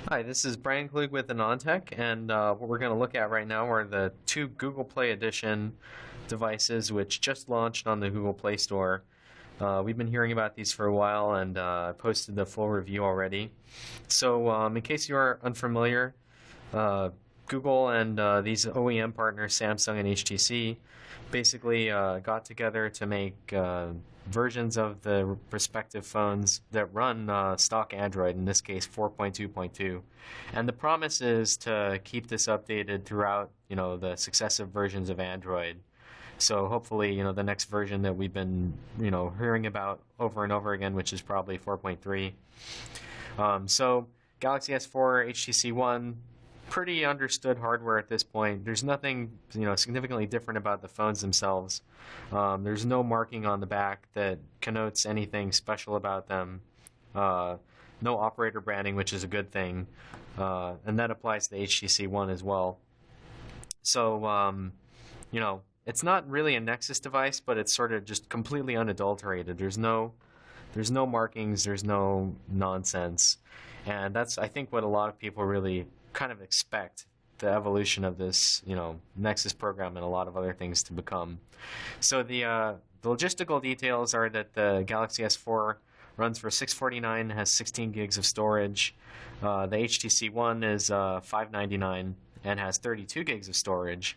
Hi, this is Brian Klug with AnonTech, and what we're going to look at right now are the two Google Play Edition devices which just launched on the Google Play Store. We've been hearing about these for a while, and I posted the full review already. So, in case you are unfamiliar, uh, Google and these OEM partners, Samsung and HTC, basically got together to make versions of the respective phones that run stock Android, in this case 4.2.2. And the promise is to keep this updated throughout, the successive versions of Android. So hopefully, the next version that we've been, hearing about over and over again, which is probably 4.3. So Galaxy S4, HTC One, pretty understood hardware at this point. There's nothing, significantly different about the phones themselves. There's no marking on the back that connotes anything special about them. Uh, no operator branding, which is a good thing, and that applies to the HTC One as well. So, it's not really a Nexus device, but it's sort of just completely unadulterated. There's no markings, there's no nonsense, and that's, I think, what a lot of people really kind of expect the evolution of this, Nexus program and a lot of other things to become. So the logistical details are that the Galaxy S4 runs for $649, has 16 gigs of storage. The HTC One is $599 and has 32 gigs of storage.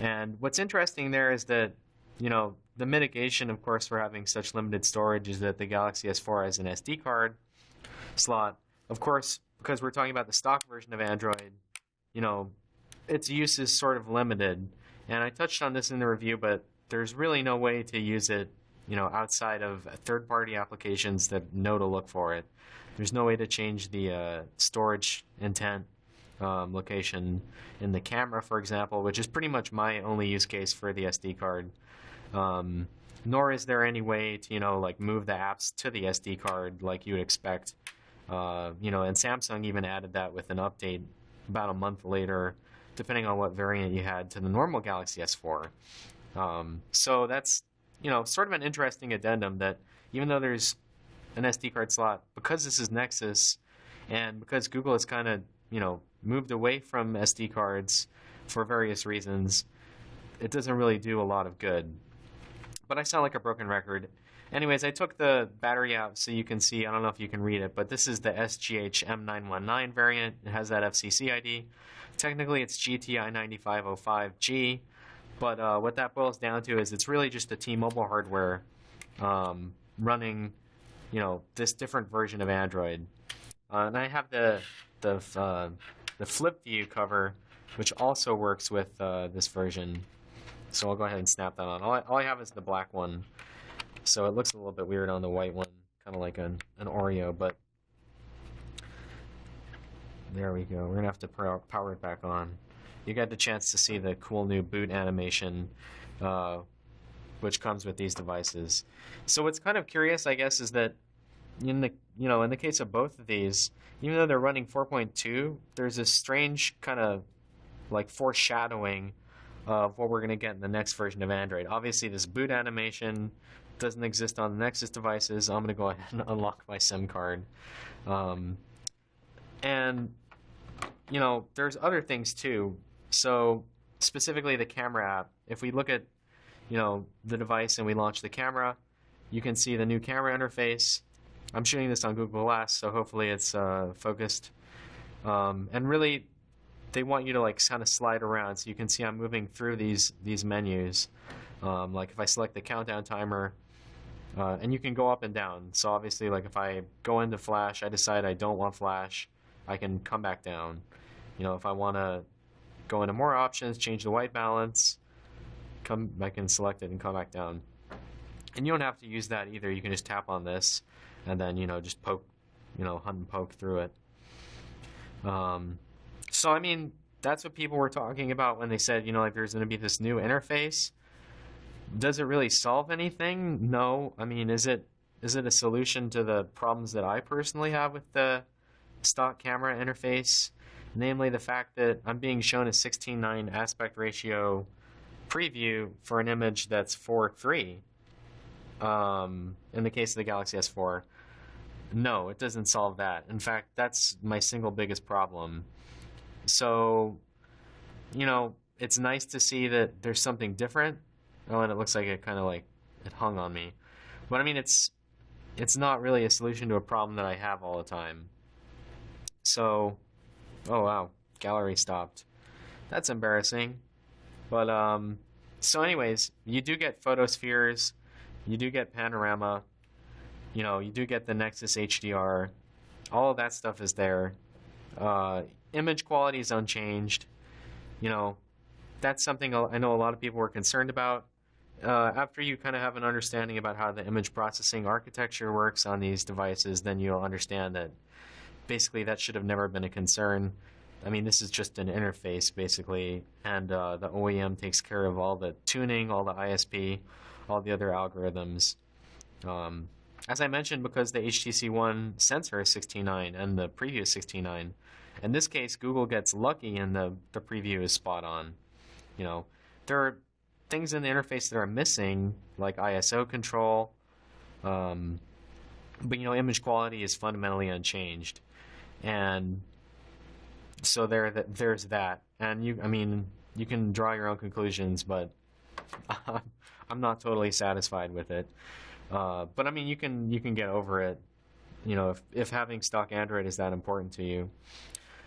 And what's interesting there is that, the mitigation, of course, for having such limited storage is that the Galaxy S4 has an SD card slot. Of course, because we're talking about the stock version of Android, you know, its use is sort of limited. And I touched on this in the review, but there's really no way to use it, outside of third-party applications that know to look for it. There's no way to change the storage intent location in the camera, for example, which is pretty much my only use case for the SD card. Nor is there any way to, like move the apps to the SD card like you would expect. And Samsung even added that with an update about a month later, depending on what variant you had, to the normal Galaxy S4. So that's, sort of an interesting addendum that even though there's an SD card slot, because this is Nexus and because Google has kind of, moved away from SD cards for various reasons, it doesn't really do a lot of good. But I sound like a broken record. Anyways, I took the battery out so you can see. I don't know if you can read it, but this is the SGH M919 variant. It has that FCC ID. Technically, it's GTI 9505G, but what that boils down to is it's really just the T-Mobile hardware running, this different version of Android. And I have the flip view cover, which also works with this version. So I'll go ahead and snap that on. All I have is the black one, so it looks a little bit weird on the white one, kind of like an Oreo, but there we go. We're going to have to power it back on. You got the chance to see the cool new boot animation, which comes with these devices. So what's kind of curious, I guess, is that in the case of both of these, even though they're running 4.2, there's this strange kind of like foreshadowing of what we're going to get in the next version of Android. Obviously, this boot animation doesn't exist on the Nexus devices. I'm going to go ahead and unlock my SIM card. And, there's other things too. So specifically the camera app. If we look at, the device and we launch the camera, you can see the new camera interface. I'm shooting this on Google Glass, so hopefully it's focused. And really, they want you to like kind of slide around, so you can see I'm moving through these menus. Like if I select the countdown timer, and you can go up and down. So obviously, like if I go into flash, I decide I don't want flash, I can come back down. If I want to go into more options, change the white balance, I can select it and come back down. And you don't have to use that either. You can just tap on this, and then just poke, hunt and poke through it. So, I mean, that's what people were talking about when they said, like there's going to be this new interface. Does it really solve anything? No. I mean, is it a solution to the problems that I personally have with the stock camera interface? Namely, the fact that I'm being shown a 16:9 aspect ratio preview for an image that's 4:3. In the case of the Galaxy S4. No, it doesn't solve that. In fact, that's my single biggest problem. So, it's nice to see that there's something different. Oh, and it looks like it kind of like it hung on me. But I mean, it's not really a solution to a problem that I have all the time. So, oh wow, gallery stopped. That's embarrassing. But so anyways, you do get photospheres, you do get panorama, you do get the Nexus HDR. All of that stuff is there. Image quality is unchanged. You know, that's something I know a lot of people were concerned about. After you kind of have an understanding about how the image processing architecture works on these devices, then you'll understand that basically that should have never been a concern. I mean, this is just an interface, basically, and the OEM takes care of all the tuning, all the ISP, all the other algorithms. As I mentioned, because the HTC One sensor is 16:9 and the preview is 16:9, in this case, Google gets lucky and the preview is spot on. There are things in the interface that are missing, like ISO control, but image quality is fundamentally unchanged, and so there's that. And you can draw your own conclusions, but I'm not totally satisfied with it. But I mean, you can get over it, if having stock Android is that important to you.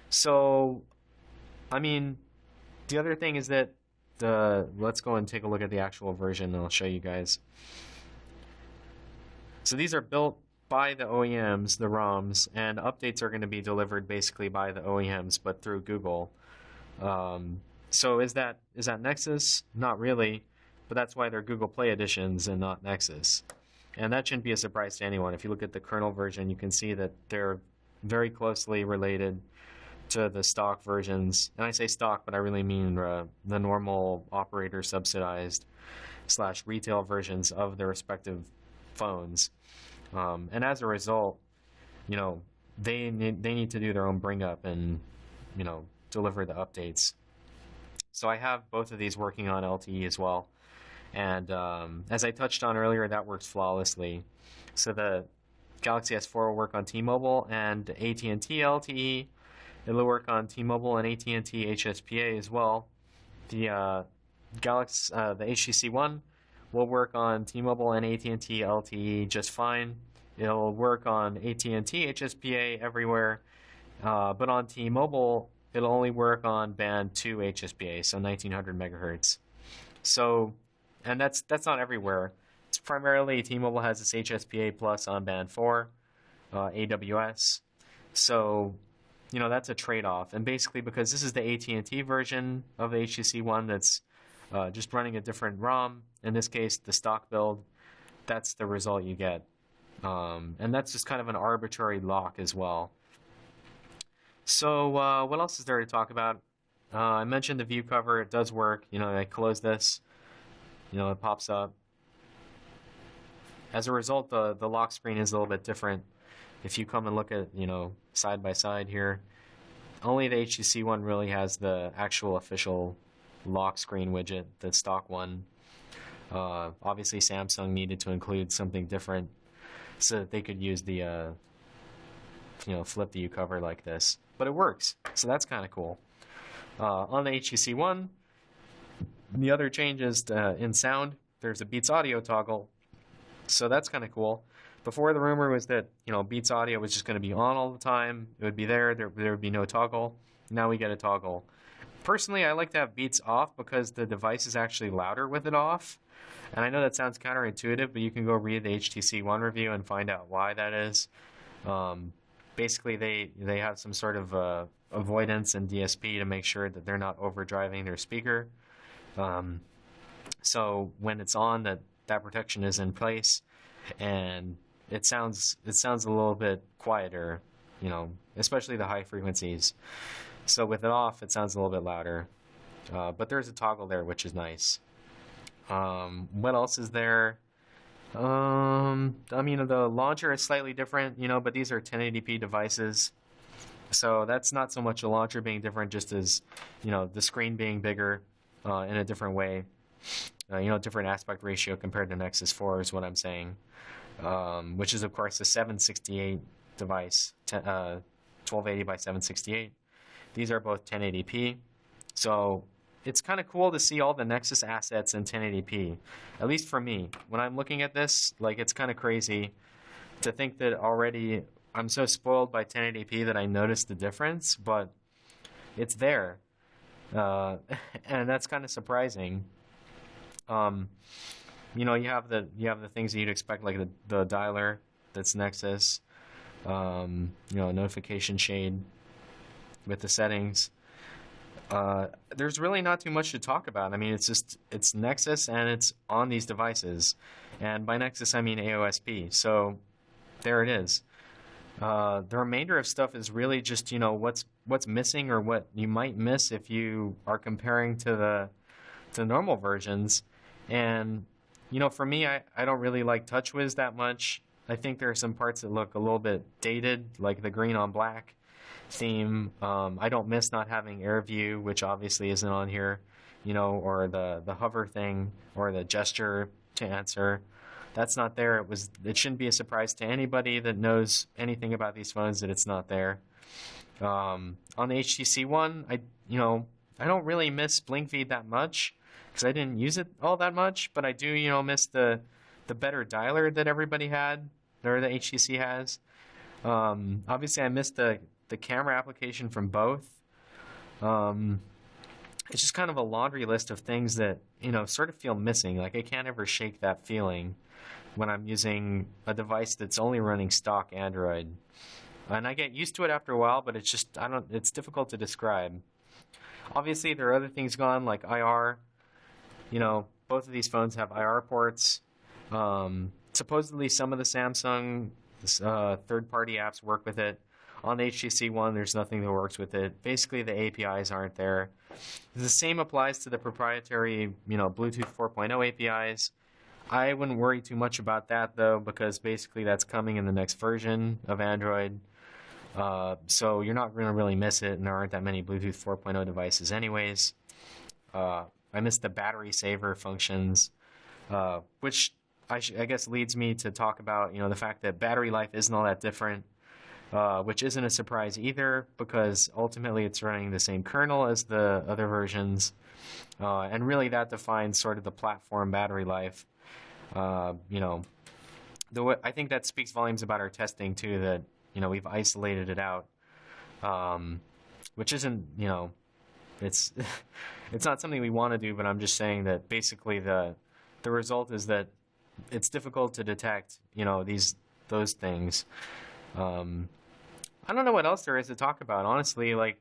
So, I mean, the other thing is that let's go and take a look at the actual version, and I'll show you guys. So these are built by the OEMs, the ROMs, and updates are going to be delivered basically by the OEMs, but through Google. So is that Nexus? Not really, but that's why they're Google Play editions and not Nexus. And that shouldn't be a surprise to anyone. If you look at the kernel version, you can see that they're very closely related to the stock versions. And I say stock, but I really mean the normal operator subsidized / retail versions of the respective phones. And as a result, they need to do their own bring up and deliver the updates. So I have both of these working on LTE as well, and as I touched on earlier, that works flawlessly. So the Galaxy S4 will work on T-Mobile and AT&T LTE. It'll work on T-Mobile and AT&T HSPA as well. The HTC One will work on T-Mobile and AT&T LTE just fine. It'll work on AT&T HSPA everywhere, but on T-Mobile, it'll only work on band 2 HSPA, so 1900 megahertz. So, and that's not everywhere. It's primarily T-Mobile has this HSPA plus on band 4, AWS. So, that's a trade-off. And basically, because this is the AT&T version of the HTC One that's just running a different ROM, in this case, the stock build, that's the result you get. And that's just kind of an arbitrary lock as well. So what else is there to talk about? I mentioned the view cover. It does work. I close this. It pops up. As a result, the lock screen is a little bit different. If you come and look at, side by side here, only the HTC One really has the actual official lock screen widget, the stock one. Obviously, Samsung needed to include something different so that they could use the, flip the view cover like this. But it works, so that's kind of cool. On the HTC One, the other change is in sound. There's a Beats Audio toggle, so that's kind of cool. Before, the rumor was that Beats Audio was just going to be on all the time. It would be there would be no toggle. Now we get a toggle. Personally, I like to have Beats off because the device is actually louder with it off. And I know that sounds counterintuitive, but you can go read the HTC One review and find out why that is. Basically, they have some sort of avoidance in DSP to make sure that they're not overdriving their speaker. So when it's on, that protection is in place, and it sounds a little bit quieter, especially the high frequencies. So with it off, it sounds a little bit louder. But there's a toggle there, which is nice. What else is there? The launcher is slightly different, but these are 1080p devices. So that's not so much the launcher being different, just as, the screen being bigger in a different way. Different aspect ratio compared to Nexus 4 is what I'm saying. Which is, of course, a 768 device, 1280 by 768. These are both 1080p. So it's kind of cool to see all the Nexus assets in 1080p, at least for me. When I'm looking at this, like, it's kind of crazy to think that already I'm so spoiled by 1080p that I noticed the difference, but it's there. And that's kind of surprising. You know, you have the things that you'd expect, like the dialer that's Nexus, you know, notification shade with the settings. There's really not too much to talk about. I mean, it's Nexus and it's on these devices. And by Nexus, I mean AOSP. So there it is. The remainder of stuff is really just, you know, what's missing or what you might miss if you are comparing to the normal versions. And, you know, for me, I don't really like TouchWiz that much. I think there are some parts that look a little bit dated, like the green on black theme. I don't miss not having Air View, which obviously isn't on here, you know, or the hover thing or the gesture to answer. That's not there. It shouldn't be a surprise to anybody that knows anything about these phones that it's not there. On the HTC One, I don't really miss blink feed that much because I didn't use it all that much, but I do, you know, miss the better dialer that everybody had, or the HTC has. Obviously, I missed the camera application from both. It's just kind of a laundry list of things that, you know, sort of feel missing. Like, I can't ever shake that feeling when I'm using a device that's only running stock Android. And I get used to it after a while, but it's difficult to describe. Obviously, there are other things gone, like IR. You know, both of these phones have IR ports. Supposedly, some of the Samsung third-party apps work with it. On the HTC One, there's nothing that works with it. Basically, the APIs aren't there. The same applies to the proprietary, you know, Bluetooth 4.0 APIs. I wouldn't worry too much about that, though, because basically that's coming in the next version of Android. So you're not going to really miss it, and there aren't that many Bluetooth 4.0 devices anyways. I missed the battery saver functions, which I guess leads me to talk about, you know, the fact that battery life isn't all that different. Which isn't a surprise either, because ultimately it's running the same kernel as the other versions, and really that defines sort of the platform battery life. You know, I think that speaks volumes about our testing too, that, you know, we've isolated it out, which isn't, you know, it's it's not something we want to do, but I'm just saying that basically the result is that it's difficult to detect, you know, those things. I don't know what else there is to talk about, honestly. Like,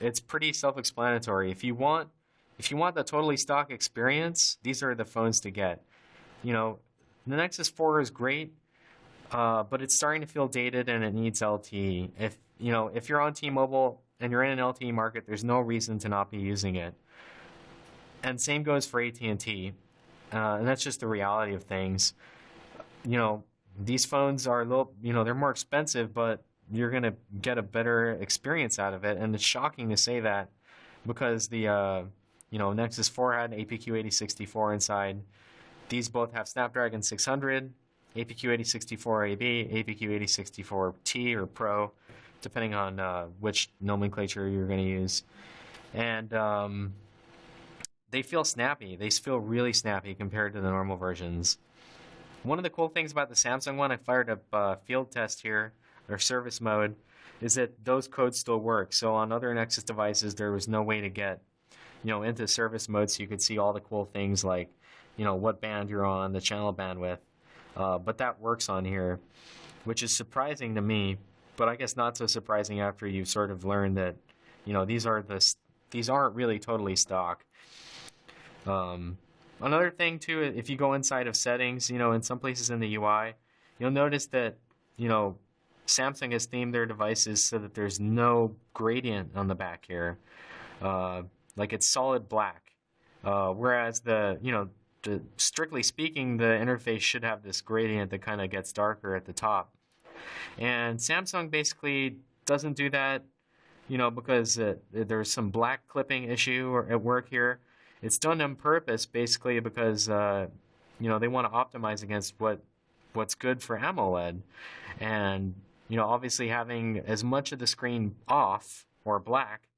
it's pretty self-explanatory. If you want the totally stock experience, these are the phones to get. You know, the Nexus 4 is great, but it's starting to feel dated and it needs LTE. If you're on T-Mobile and you're in an LTE market, there's no reason to not be using it. And same goes for AT&T, and that's just the reality of things. You know, these phones are a little, you know, they're more expensive, but you're going to get a better experience out of it. And it's shocking to say that, because the, you know, Nexus 4 had an APQ8064 inside. These both have Snapdragon 600, APQ8064AB, APQ8064T or Pro, depending on which nomenclature you're going to use. And they feel snappy. They feel really snappy compared to the normal versions. One of the cool things about the Samsung one, I fired up field test here, or service mode, is that those codes still work. So on other Nexus devices, there was no way to get, you know, into service mode so you could see all the cool things like, you know, what band you're on, the channel bandwidth. But that works on here, which is surprising to me, but I guess not so surprising after you've sort of learned that, you know, these aren't really totally stock. Another thing too, if you go inside of settings, you know, in some places in the UI, you'll notice that, you know, Samsung has themed their devices so that there's no gradient on the back here. Like, it's solid black. Whereas strictly speaking, the interface should have this gradient that kind of gets darker at the top. And Samsung basically doesn't do that, you know, because there's some black clipping issue at work here. It's done on purpose, basically, because you know, they want to optimize against what's good for AMOLED, and Obviously having as much of the screen off or black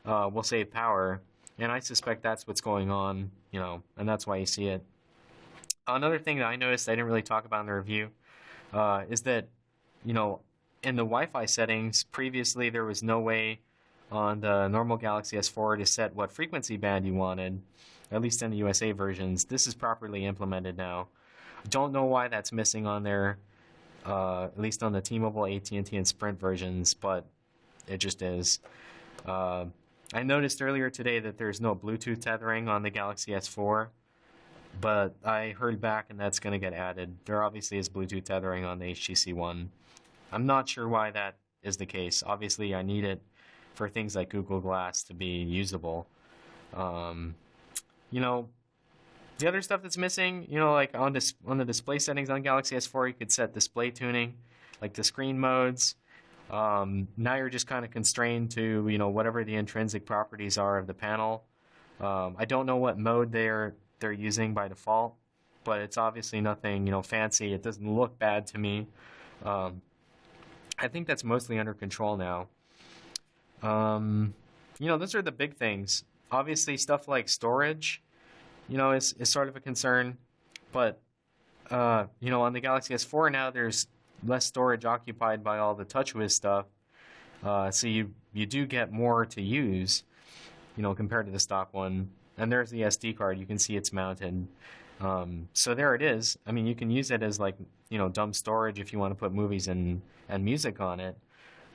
will save power, and I suspect that's what's going on, and that's why you see it. Another thing that I noticed I didn't really talk about in the review is that, in the Wi-Fi settings, previously there was no way on the normal Galaxy S4 to set what frequency band you wanted, at least in the USA versions. This is properly implemented now. Don't know why that's missing on there, at least on the T-Mobile, AT&T, and Sprint versions, but it just is. I noticed earlier today that there's no Bluetooth tethering on the Galaxy S4, but I heard back and that's going to get added. There obviously is Bluetooth tethering on the HTC One. I'm not sure why that is the case. Obviously, I need it for things like Google Glass to be usable. The other stuff that's missing, like on the display settings on Galaxy S4, you could set display tuning, like the screen modes. Now you're just kind of constrained to, whatever the intrinsic properties are of the panel. I don't know what mode they're using by default, but it's obviously nothing, fancy. It doesn't look bad to me. I think that's mostly under control now. Those are the big things. Obviously, stuff like storage, is sort of a concern. But, on the Galaxy S4 now, there's less storage occupied by all the TouchWiz stuff. So you do get more to use, compared to the stock one. And there's the SD card. You can see it's mounted. So there it is. I mean, you can use it as like, dumb storage if you want to put movies and music on it.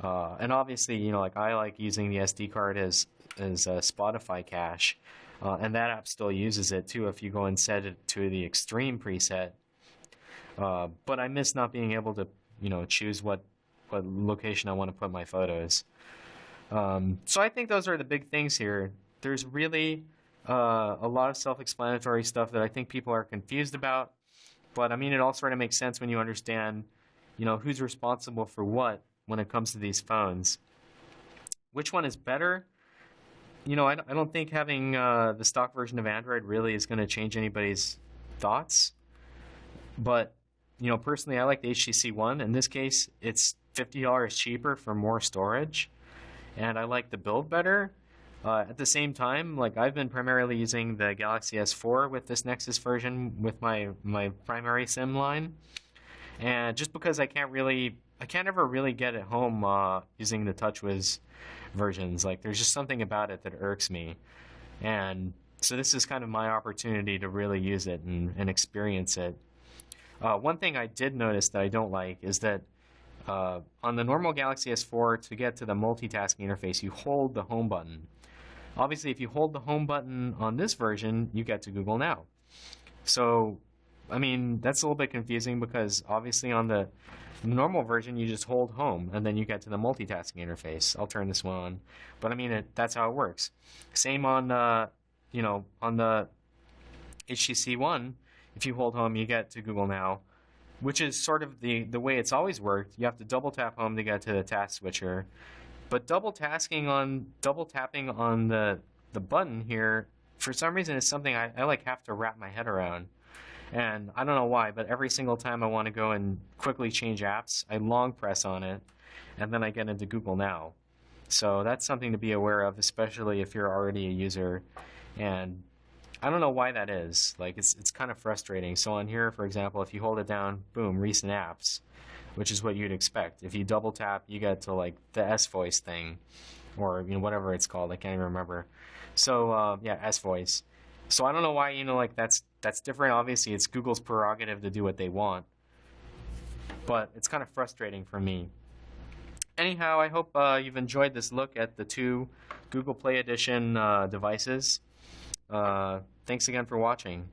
And obviously, I like using the SD card as Spotify cache. And that app still uses it too if you go and set it to the extreme preset. But I miss not being able to, choose what location I want to put my photos. So I think those are the big things here. There's really a lot of self-explanatory stuff that I think people are confused about. But I mean, it all sort of makes sense when you understand, who's responsible for what when it comes to these phones. Which one is better? I don't think having the stock version of Android really is going to change anybody's thoughts. But, personally, I like the HTC One. In this case, it's $50 cheaper for more storage. And I like the build better. At the same time, I've been primarily using the Galaxy S4 with this Nexus version with my primary SIM line. And just because I can't ever really get it home using the TouchWiz versions. There's just something about it that irks me. And so this is kind of my opportunity to really use it and experience it. One thing I did notice that I don't like is that on the normal Galaxy S4, to get to the multitasking interface, you hold the home button. Obviously, if you hold the home button on this version, you get to Google Now. So, I mean, that's a little bit confusing because obviously on the normal version, you just hold home and then you get to the multitasking interface. I'll turn this one on. But I mean, that's how it works. Same on, on the HTC One. If you hold home, you get to Google Now, which is sort of the way it's always worked. You have to double tap home to get to the task switcher. But double tapping on the button here, for some reason, is something I have to wrap my head around. And I don't know why, but every single time I want to go and quickly change apps, I long press on it, and then I get into Google Now. So that's something to be aware of, especially if you're already a user. And I don't know why that is. It's kind of frustrating. So on here, for example, if you hold it down, boom, recent apps, which is what you'd expect. If you double tap, you get to the S Voice thing, or whatever it's called. I can't even remember. So yeah, S Voice. So I don't know why that's different. Obviously, it's Google's prerogative to do what they want, but it's kind of frustrating for me. Anyhow, I hope you've enjoyed this look at the two Google Play Edition devices. Thanks again for watching.